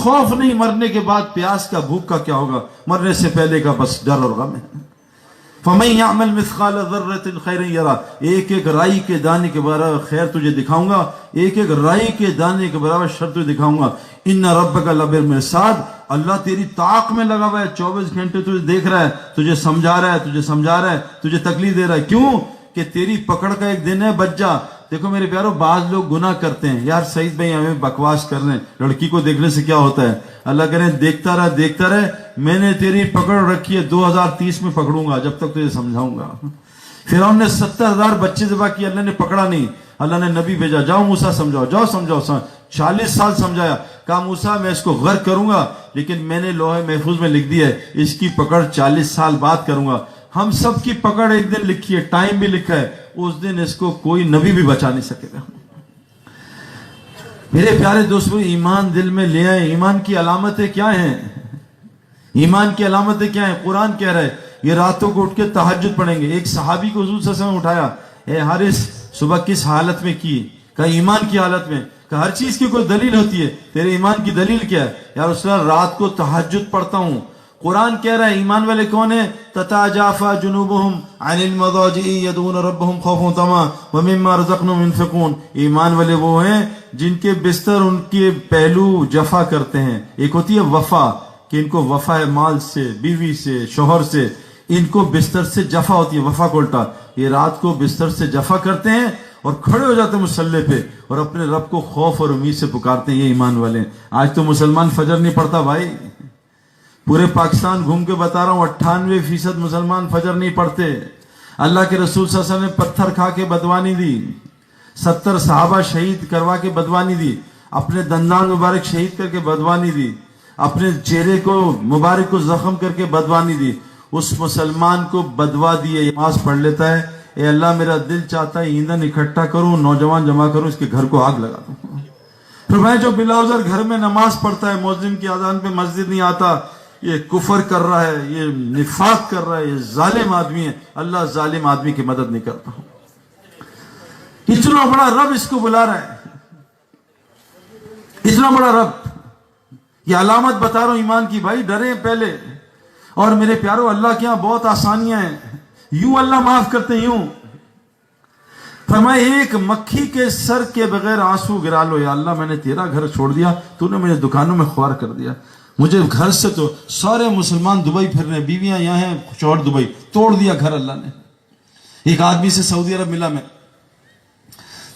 खौफ नहीं, मरने के बाद प्यास का, भूख का क्या होगा, मरने से पहले का बस डर और गम है। फमन यअमल मिस्काल ज़र्रतिन खैरन यरा, एक एक राई के दाने के बराबर खैर तुझे दिखाऊंगा, एक एक राई के दाने के बराबर शर तुझे दिखाऊंगा। इन्ना रब्बका लबिल मिरसाद, अल्लाह तेरी ताक में लगा हुआ है, 24 घंटे तुझे देख रहा है, तुझे समझा रहा है, तुझे समझा रहा है, तुझे तकलीफ दे रहा है। क्यों? कि तेरी पकड़ का एक दिन है, बच जा। देखो मेरे प्यारो, बाज लोग गुनाह करते हैं, यार सईद भाई हमें बकवास कर रहे हैं, लड़की को देखने से क्या होता है, अल्लाह करे देखता रहे देखता रहे, मैंने तेरी पकड़ रखी है, 2030 में पकड़ूंगा जब तक तुझे समझाऊंगा। फिरौन ने 70,000 बच्चे ज़िबा किए, अल्लाह ने पकड़ा नहीं, अल्लाह ने नबी भेजा, जाओ मूसा समझाओ, जाओ समझाओ। 40 साल समझाया, कहा मूसा मैं इसको गर्क करूंगा, लेकिन मैंने लोहे महफूज में लिख दिया है इसकी पकड़ 40 साल बाद करूंगा। हम सब की पकड़ एक दिन लिखी है, टाइम भी लिखा है, उस दिन इसको कोई नबी भी बचा नहीं सकेगा। मेरे प्यारे दोस्तों, ईमान दिल में ले आए। ईमान की अलामतें क्या हैं? ईमान की अलामतें क्या हैं? कुरान कह रहा है ये रातों को उठ के तहज्जुद पढ़ेंगे। एक सहाबी को हुजूर सल्लल्लाहु अलैहि वसल्लम उठाया, ए हारिस सुबह किस हालत में की? कहा ईमान की हालत में। कहा हर चीज की कोई दलील होती है, तेरे ईमान की दलील क्या है? यार उसने रात को तहज्जुद पढ़ता हूं। कुरान कह रहा है ईमान वाले कौन है? तताजाफा जुनूबुहुम अनिल मदाजि'i यदून रब्बहुम खौफन तमा व मिम्मा रज़क़नाहुम युनफ़िक़ून। ईमान वाले वो हैं जिनके बिस्तर उनके पहलू जफा करते हैं। एक होती है वफा, कि इनको वफा है माल से, बीवी से, शोहर से, इनको बिस्तर से जफा होती है, वफा को उल्टा। ये रात को बिस्तर से जफा करते हैं और खड़े हो जाते हैं मुसल्ले पे और अपने रब को खौफ और उम्मीद से पुकारते हैं। ये ईमान वाले हैं। आज तो मुसलमान फजर नहीं पढ़ता भाई, पूरे पाकिस्तान घूम के बता रहा हूं, 98% मुसलमान फजर नहीं पढ़ते। अल्लाह के रसूल सल्लल्लाहु अलैहि वसल्लम ने पत्थर खा के बदवानी दी, 70 सहाबा शहीद करवा के बदवानी दी, अपने दंदान मुबारक शहीद करके बदवानी दी, अपने चेहरे को मुबारक को जख्म करके बदवानी दी। उस मुसलमान को बदवा दिए, नमाज पढ़ लेता है, ए अल्लाह मेरा दिल चाहता है ईंधन इकट्ठा करूं, नौजवान जमा करूं, इसके घर को आग लगा दूं। फिर मैं जो बिलाउजर घर में नमाज पढ़ता है, मुअज्जिन की अजान पे मस्जिद नहीं आता, ये कुफर कर रहा है, ये निफाक कर रहा है, ये जालिम आदमी है। अल्लाह जालिम आदमी की मदद नहीं करता। इतना बड़ा रब इसको बुला रहा है, इतना बड़ा रब। ये अलामत बता रहा हूं ईमान की भाई, डरे पहले। और मेरे प्यारो, अल्लाह के यहां बहुत आसानियां हैं, यूं अल्लाह माफ करते हैं, यूं फरमाए एक मक्खी के सर के बगैर आंसू गिरा लो, या अल्लाह मैंने तेरा घर छोड़ दिया, तूने मुझे दुकानों में ख्वार कर दिया, मुझे घर से तो सारे मुसलमान दुबई फिर रहे, बीवियां यहां हैं, शौहर दुबई, तोड़ दिया घर अल्लाह ने। एक आदमी से सऊदी अरब मिला मैं,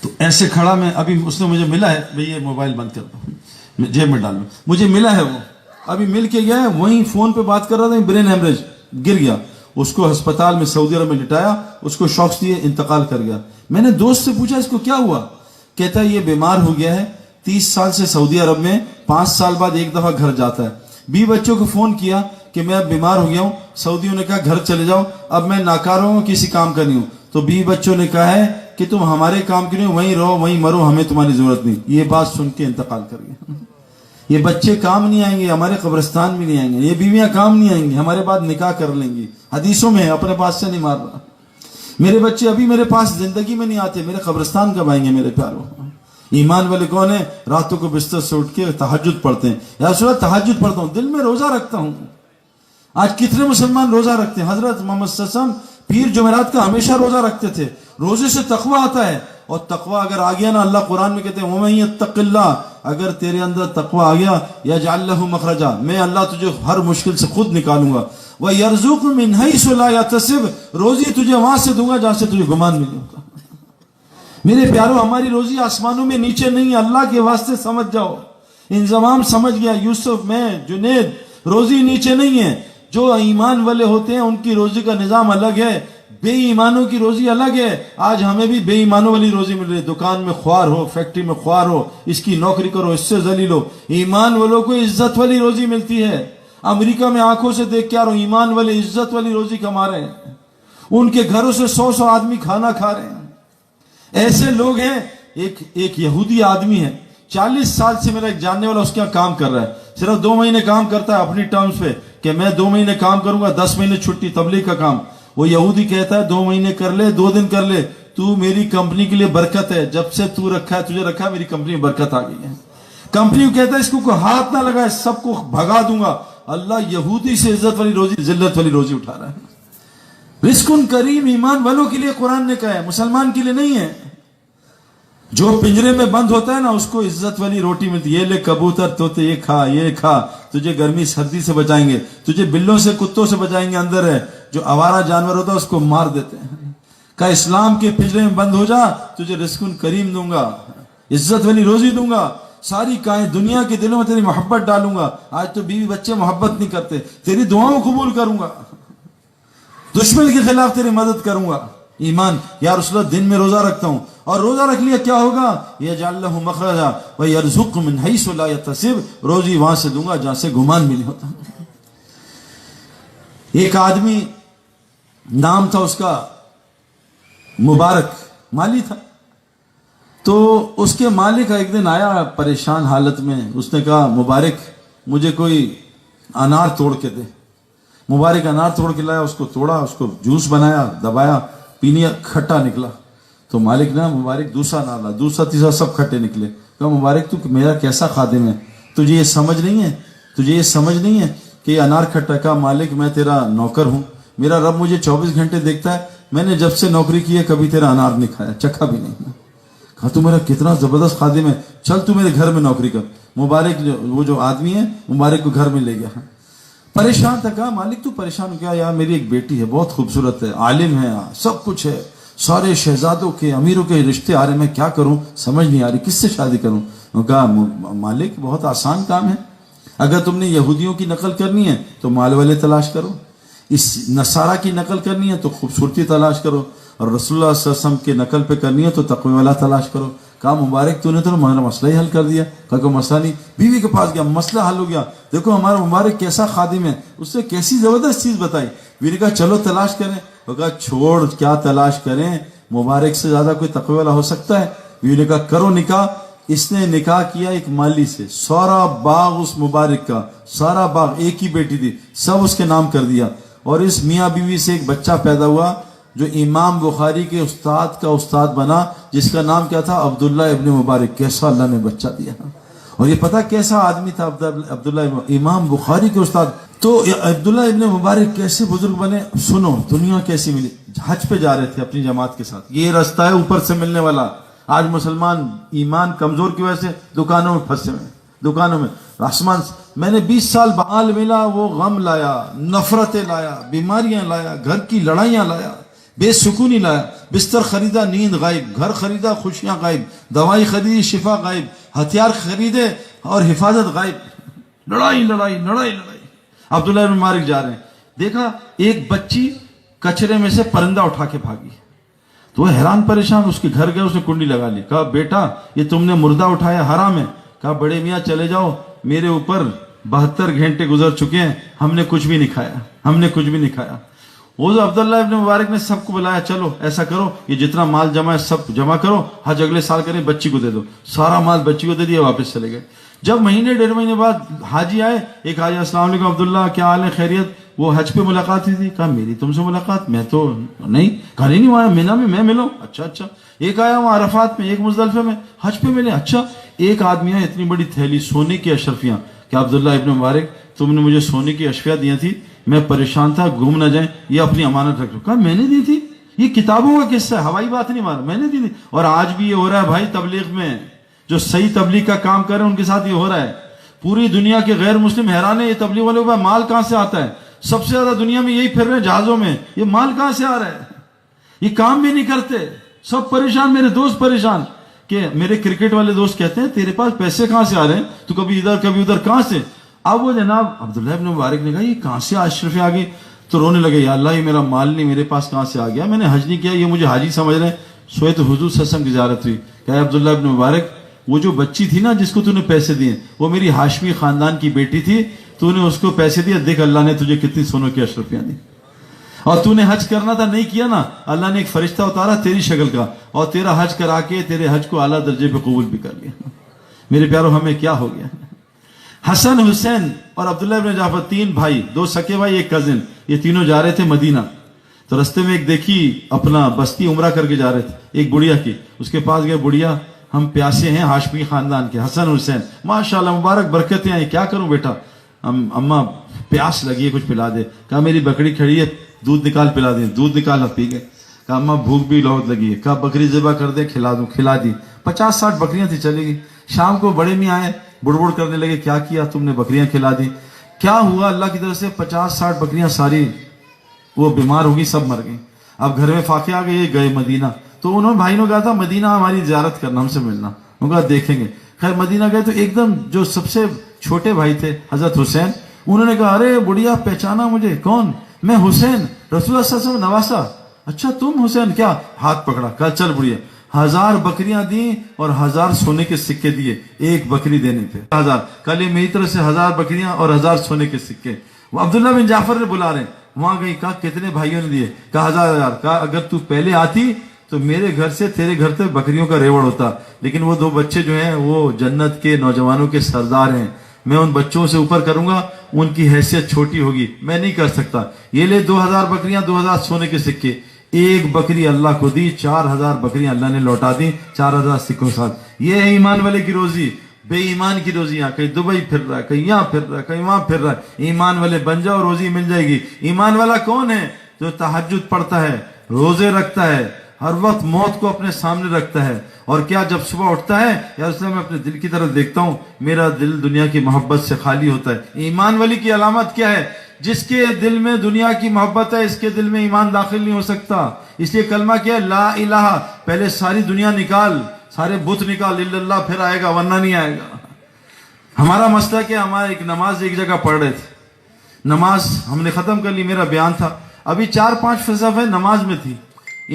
तो ऐसे खड़ा मैं, अभी उसने मुझे मिला है, भैया ये मोबाइल बंद कर दो, जेब में डाल लो, मुझे मिला है वो, अभी मिल के गया है, वहीं फोन पे बात कर रहा था, ब्रेन हेमरेज गिर गया, उसको अस्पताल में सऊदी अरब में लिटाया, उसको शॉक्स दिए, इंतकाल कर गया। मैंने दोस्त से पूछा इसको क्या हुआ? कहता है ये बीमार हो गया है, 30 साल से सऊदी अरब में, 5 साल बाद एक दफा घर जाता है। 20 बच्चों को फोन किया कि मैं अब बीमार हो गया हूं, सऊदियों ने कहा घर चले जाओ, अब मैं नाकार हूं, किसी काम का नहीं हूं। तो 20 बच्चों ने कहा है कि तुम हमारे काम के लिए वहीं रहो, वहीं मरो, हमें तुम्हारी जरूरत नहीं। ये बात सुन के इंतकाल कर गया। ये बच्चे काम नहीं आएंगे, हमारे कब्रिस्तान भी नहीं आएंगे, ये बीवियां काम नहीं आएंगी, हमारे बाद निकाह कर लेंगी, हदीसों में है, अपने पास से नहीं मार रहा। मेरे बच्चे अभी मेरे पास जिंदगी में नहीं आते, मेरे कब्रिस्तान कब आएंगे मेरे प्यारों? ईमान वाले कौन है? रातों को बिस्तर से उठ के तहज्जुद पढ़ते हैं। यार सुना, तहज्जुद पढ़ता हूं, दिल में रोजा रखता हूं। आज कितने मुसलमान रोजा रखते हैं? हजरत मोहम्मद सल्लल्लाहु अलैहि वसल्लम पीर जुमेरात का हमेशा रोजा रखते थे। रोजे से तकवा आता है, और तकवा अगर आ गया ना, अल्लाह कुरान में कहते हैं वमन यत्तक़िल्लाह, अगर तेरे अंदर तकवा आ गया, यजअल लहू मखरजा, मैं अल्लाह तुझे हर मुश्किल से खुद निकालूंगा, व यरज़ुक़हु मिन हैसु ला यहतसिब, रोजी तुझे वहां से दूंगा जहां से तुझे गुमान नहीं होगा। मेरे प्यारों, हमारी रोजी आसमानों में नीचे नहीं है, अल्लाह के वास्ते समझ जाओ। इंजमाम समझ गया यूसुफ, में जुनेद, रोजी नीचे नहीं है। जो ईमान वाले होते हैं उनकी रोजी का निजाम अलग है, बेईमानों की रोजी अलग है। आज हमें भी बेईमानों वाली रोजी मिल रही है, दुकान में ख्वार हो, फैक्ट्री में ख्वार हो, इसकी नौकरी करो, इससे जलील हो। ईमान वालों को इज्जत वाली रोजी मिलती है। अमेरिका में आंखों से देख के आ रहा हूं, ईमान वाले इज्जत वाली रोजी कमा रहे हैं, उनके घरों से 100-100 आदमी खाना खा रहे हैं। ऐसे लोग हैं। एक यहूदी आदमी है, 40 साल से मेरा एक जानने वाला उसके यहाँ काम कर रहा है, सिर्फ 2 महीने काम करता है अपनी टर्म्स पे, कि मैं 2 महीने काम करूंगा, 10 महीने छुट्टी, तबलीग का काम। वो यहूदी कहता है 2 महीने कर ले, 2 दिन कर ले, तू मेरी कंपनी के लिए बरकत है, जब से तू रखा है, तुझे रखा है, मेरी कंपनी में बरकत आ गई है। कंपनी को कहता है इसको कोई हाथ ना लगाए, सबको भगा दूंगा। अल्लाह यहूदी से इज्जत वाली रोजी, जिल्लत वाली रोजी उठा रहा है। रिस्कुन करीम ईमान वालों के लिए कुरान ने कहा है, मुसलमान के लिए नहीं है। जो पिंजरे में बंद होता है ना, उसको इज्जत वाली रोटी मिलती है। ये ले कबूतर तोते, ये खा, ये खा, तुझे गर्मी सर्दी से बचाएंगे, तुझे बिल्लों से कुत्तों से बचाएंगे। अंदर है जो आवारा जानवर होता है उसको मार देते हैं। का इस्लाम के पिंजरे में बंद हो जा, तुझे रिस्कुन करीम दूंगा, इज्जत वाली रोजी दूंगा, सारी दुनिया के दिलों में तेरी मोहब्बत डालूंगा। आज तो बीवी बच्चे मोहब्बत नहीं करते, तेरी दुआओं कबूल करूंगा, दुश्मन के खिलाफ तेरी मदद करूंगा। ईमान, या रसूलल्लाह दिन में रोजा रखता हूं, और रोजा रख लिया क्या होगा, यजअल्लहु मखरजा व यरजुकहु मिन हैसु ला यहतसिब, रोजी वहां से दूंगा जहां से गुमान भी नहीं होता। एक आदमी नाम था उसका मुबारक, माली था। तो उसके मालिक एक दिन आया परेशान हालत में, उसने कहा मुबारक मुझे कोई अनार तोड़ के दे। मुबारक अनार तोड़ के लाया, उसको तोड़ा, उसको जूस बनाया, दबाया, पीने खट्टा निकला। तो मालिक ने मुबारक दूसरा अनार ला, दूसरा तीसरा सब खट्टे निकले। कहा मुबारक तू मेरा कैसा खादिम है, तुझे ये समझ नहीं है, तुझे ये समझ नहीं है कि ये अनार खट्टा। का मालिक मैं तेरा नौकर हूं, मेरा रब मुझे 24 घंटे देखता है, मैंने जब से नौकरी की है कभी तेरा अनार नहीं खाया, चखा भी नहीं। कहा तू मेरा कितना जबरदस्त खादिम है, चल तू मेरे घर में नौकरी कर। मुबारक वो जो आदमी है मुबारक को घर में ले गया। परेशान था, कहा मालिक तू परेशान क्या, यार मेरी एक बेटी है बहुत खूबसूरत है, आलिम है, सब कुछ है, सारे शहजादों के अमीरों के रिश्ते आ रहे, मैं क्या करूं समझ नहीं आ रही, किससे शादी करूं। कहा मालिक बहुत आसान काम है, अगर तुमने यहूदियों की नकल करनी है तो माल वाले तलाश करो, इस नसारा की नकल करनी है तो खूबसूरती तलाश करो, और रसूलुल्लाह सल्लल्लाहु अलैहि वसल्लम के नकल पे करनी है तो तक़वा वाला तलाश करो। कहा मुबारक तूने तो हमारा मसला ही हल कर दिया। कहा कोई मसला नहीं, बीवी के पास गया, मसला हल हो गया, देखो हमारा मुबारक कैसा खादिम है, उससे कैसी जबरदस्त चीज बताई। बीवी ने कहा चलो तलाश करें। वो कहा छोड़, क्या तलाश करें, मुबारक से ज्यादा कोई तक़वा वाला हो सकता है। बीवी ने कहा करो निकाह। इसने निकाह किया एक माली से, सारा बाग उस मुबारक का, सारा बाग, एक ही बेटी थी, सब उसके नाम कर दिया। और इस मियाँ बीवी से एक बच्चा पैदा हुआ जो इमाम बुखारी के उस्ताद का उस्ताद बना, जिसका नाम क्या था, अब्दुल्ला इब्न मुबारक। कैसा अल्लाह ने बच्चा दिया। और ये पता कैसा आदमी था अब्दुल्ला, इमाम बुखारी के उस्ताद। तो अब्दुल्ला इब्न मुबारक कैसे बुजुर्ग बने, सुनो दुनिया कैसी मिली। हज पे जा रहे थे अपनी जमात के साथ, ये रास्ता है ऊपर से मिलने वाला। आज मुसलमान ईमान कमजोर की वजह से दुकानों में फंसे हुए, दुकानों में आसमान। मैंने 20 साल बाल मिला, वो गम लाया, नफरतें लाया, बीमारियां लाया, घर की लड़ाइयां लाया, बेसुकूनी लाया। बिस्तर खरीदा, नींद गायब, घर खरीदा, खुशियां गायब, दवाई खरीदी, शिफा गायब, हथियार खरीदे और हिफाजत गायब। लड़ाई लड़ाई लड़ाई लड़ाई। अब्दुल्ला इब्न मुबारक जा रहे हैं, देखा एक बच्ची कचरे में से परिंदा उठा के भागी। तो वो हैरान परेशान, उसके घर गए, उसने कुंडी लगा ली। कहा बेटा ये तुमने मुर्दा उठाया, हराम है। कहा बड़े मियाँ चले जाओ, मेरे ऊपर 72 घंटे गुजर चुके हैं, हमने कुछ भी नहीं खाया, हमने कुछ भी नहीं खाया। वो जो अब्दुल्ला इब्न मुबारक ने सबको बुलाया, चलो ऐसा करो, ये जितना माल जमा है सब जमा करो, हज अगले साल करें, बच्ची को दे दो। सारा माल बच्ची को दे दिया, वापस चले गए। जब महीने 1.5 महीने बाद हाजी आए, एक हाजी अस्सलाम वालेकुम अब्दुल्ला क्या हाल है, खैरियत। वो हज पे मुलाकात हुई थी। कहा मेरी तुमसे मुलाकात, मैं तो नहीं, घर ही नहीं आया, मीना में मैं मिलो। अच्छा अच्छा। एक आया वहां अरफात में, एक मुजदलिफे में, हज पे मिले। अच्छा। एक आदमी है, इतनी बड़ी थैली सोने की अशरफियां। क्या अब्दुल्ला इब्न मुबारक तुमने मुझे सोने की अशरफियां दी थी, मैं परेशान था, घूम ना जाए, ये अपनी अमानत रख लो। कहा मैंने दी थी, ये किताबों का किस्सा है, हवाई बात नहीं मारा, मैंने दी थी। और आज भी ये हो रहा है भाई, तबलीग में जो सही तबलीग का काम कर रहे हैं उनके साथ ये हो रहा है। पूरी दुनिया के गैर मुस्लिम हैरान है, ये तबलीग वालों का माल कहां से आता है। सबसे ज्यादा दुनिया में यही फिर रहे हैं जहाजों में, ये माल कहां से आ रहा है। ये काम भी नहीं करते, सब परेशान, मेरे दोस्त परेशान। कि मेरे क्रिकेट वाले दोस्त कहते हैं तेरे पास पैसे कहां से आ रहे हैं, तू कभी इधर कभी उधर, कहां से। अब वो जनाब अब्दुल्ला इब्न मुबारक ने कहा ये कहां से अशरफियां आ गई। तो रोने लगे, या अल्लाह ये मेरा माल नहीं मेरे पास कहां से आ गया, मैंने हज नहीं किया, ये मुझे हाजी समझ रहे हैं। सोए तो हुजूर सल्लल्लाहु अलैहि वसल्लम की ज़ियारत हुई। क्या अब्दुल्ला इब्न मुबारक वो जो बच्ची थी ना जिसको तूने पैसे दिए, वो मेरी हाशमी खानदान की बेटी थी, तूने उसको पैसे दिए, देख अल्लाह ने तुझे कितनी सोनों की अशरफियां दी। और तूने हज करना था, नहीं किया ना, अल्लाह ने एक फरिश्ता उतारा तेरी शक्ल का, और तेरा हज करा के तेरे हज को आला दर्जे पे कबूल भी कर लिया। मेरे प्यारों हमें क्या हो गया। हसन, हुसैन और अब्दुल्ला इब्न जाफर, 3 भाई, 2 सके भाई, एक कजिन, ये तीनों जा रहे थे मदीना। तो रास्ते में एक देखी अपना बस्ती उमरा करके जा रहे थे, एक बुढ़िया की, उसके पास गए, बुढ़िया ہم پیاسے ہیں ہاشمی خاندان کے، حسن حسین، ماشاءاللہ مبارک برکتیں آئیں، کیا کروں بیٹا، اماں پیاس لگی ہے کچھ پلا دے، کہا میری بکری کھڑی ہے دودھ نکال پلا دیں، دودھ نکالا پی گئے، کہا اماں بھوک بھی بہت لگی ہے، کہا بکری ذبح کر دیں کھلا دوں، کھلا دی، 50-60 بکریاں تھی چلی گئی۔ شام کو بڑے میاں آئے، بڑبڑ کرنے لگے، کیا کیا تم نے، بکریاں کھلا دی، کیا ہوا، اللہ کی طرف سے 50-60 بکریاں ساری وہ بیمار ہوگی، سب مر گئی۔ اب گھر میں فاقے آ گئے، گئے مدینہ، تو انہوں نے بھائی نے کہا تھا مدینہ ہماری زیارت کرنا، ہم سے ملنا، انہوں نے کہا دیکھیں گے۔ خیر مدینہ گئے تو ایک دم جو سب سے چھوٹے بھائی تھے حضرت حسین، انہوں نے کہا ارے بڑھیا پہچانا مجھے، کون، میں حسین، رسول اللہ صلی اللہ علیہ وسلم نواسا، اچھا تم حسین، کیا، ہاتھ پکڑا، کہا چل بڑھیا، 1000 بکریاں دیں اور 1000 سونے کے سکے دیے ایک بکری دینے پہ، 1000، کل میری طرف سے 1000 بکریاں اور 1000 سونے کے سکے۔ وہ عبداللہ بن جعفر نے بلا رہے ہیں، وہاں گئی، کہا کتنے بھائیوں نے دیے، کہا 1000، کہا اگر تو پہلے آتی تو میرے گھر سے تیرے گھر تک بکریوں کا ریوڑ ہوتا، لیکن وہ 2 بچے جو ہیں وہ جنت کے نوجوانوں کے سردار ہیں، میں ان بچوں سے اوپر کروں گا، ان کی حیثیت چھوٹی ہوگی، میں نہیں کر سکتا، یہ لے 2000 بکریاں، 2000 سونے کے سکے، ایک بکری اللہ کو دی، 4000 بکریاں اللہ نے لوٹا دی 4000 سکوں ساتھ۔ یہ ہے ایمان والے کی روزی۔ بے ایمان کی روزی یہاں، کہیں دبئی پھر رہا ہے، کہیں یہاں پھر رہا ہے، کہیں وہاں پھر رہا ہے، ایمان والے بن جاؤ روزی مل جائے گی۔ ایمان والا کون ہے؟ جو تہجد پڑھتا ہے، روزے رکھتا ہے، ہر وقت موت کو اپنے سامنے رکھتا ہے، اور کیا جب صبح اٹھتا ہے یا اس میں اپنے دل کی طرف دیکھتا ہوں، میرا دل دنیا کی محبت سے خالی ہوتا ہے۔ ایمان والی کی علامت کیا ہے؟ جس کے دل میں دنیا کی محبت ہے، اس کے دل میں ایمان داخل نہیں ہو سکتا۔ اس لیے کلمہ کیا ہے؟ لا الہ، پہلے ساری دنیا نکال، سارے بت نکال، الا اللہ، پھر آئے گا، ورنہ نہیں آئے گا۔ ہمارا مسئلہ کیا، ہمارا ایک نماز ایک جگہ پڑھ رہے تھے، نماز ہم نے ختم کر لی، میرا بیان تھا، ابھی 4-5 فصفے نماز میں تھی،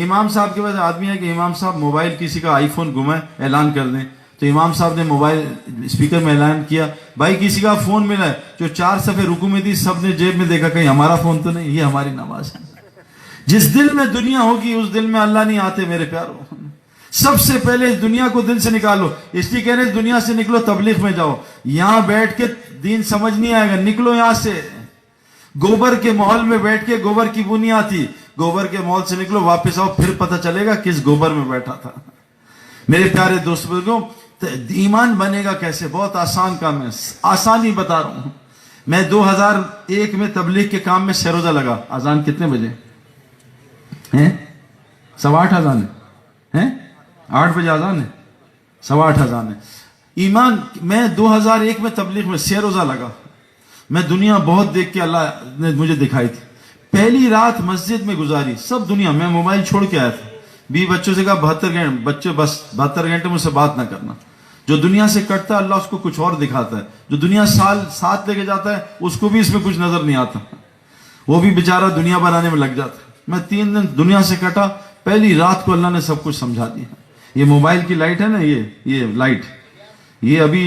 امام صاحب کے پاس آدمی ہے کہ امام صاحب موبائل کسی کا آئی فون گم ہے اعلان کر دیں، تو امام صاحب نے موبائل اسپیکر میں اعلان کیا، بھائی کسی کا فون ملا ہے، جو 4 صفحے رکوع میں تھی سب نے جیب میں دیکھا، کہیں ہمارا فون تو نہیں، یہ ہماری نماز ہے۔ جس دل میں دنیا ہوگی اس دل میں اللہ نہیں آتے میرے پیارو۔ سب سے پہلے اس دنیا کو دل سے نکالو، اس لیے کہہ رہے اس دنیا سے نکلو، تبلیغ میں جاؤ، یہاں بیٹھ کے دین سمجھ نہیں آئے گا، نکلو یہاں سے۔ گوبر کے محل میں بیٹھ کے گوبر کی بو نہیں آتی، گوبر کے محل سے نکلو، واپس آؤ، پھر پتہ چلے گا کس گوبر میں بیٹھا تھا۔ میرے پیارے دوست بزرگوں، ایمان بنے گا کیسے؟ بہت آسان کام ہے، آسان ہی بتا رہا ہوں۔ میں 2001 میں تبلیغ کے کام میں سروزہ لگا، اذان کتنے بجے ہیں؟ 8:15 اذان ہے، 8 بجے اذان ہے، 8:15 اذان ہے۔ ایمان، میں 2001 میں تبلیغ میں سروزہ لگا، میں دنیا بہت دیکھ کے اللہ نے مجھے دکھائی تھی، پہلی رات مسجد میں گزاری، سب دنیا، میں موبائل چھوڑ کے آیا تھا، 20 بچوں سے کہا 72 گھنٹے، بچے بس 72 گھنٹے مجھ سے بات نہ کرنا۔ جو دنیا سے کٹتا ہے اللہ اس کو کچھ اور دکھاتا ہے، جو دنیا سال ساتھ لے کے جاتا ہے اس کو بھی اس میں کچھ نظر نہیں آتا، وہ بھی بیچارہ دنیا بنانے میں لگ جاتا ہے۔ میں 3 دن دنیا سے کٹا، پہلی رات کو اللہ نے سب کچھ سمجھا دیا۔ یہ موبائل کی لائٹ ہے نا، یہ لائٹ، یہ ابھی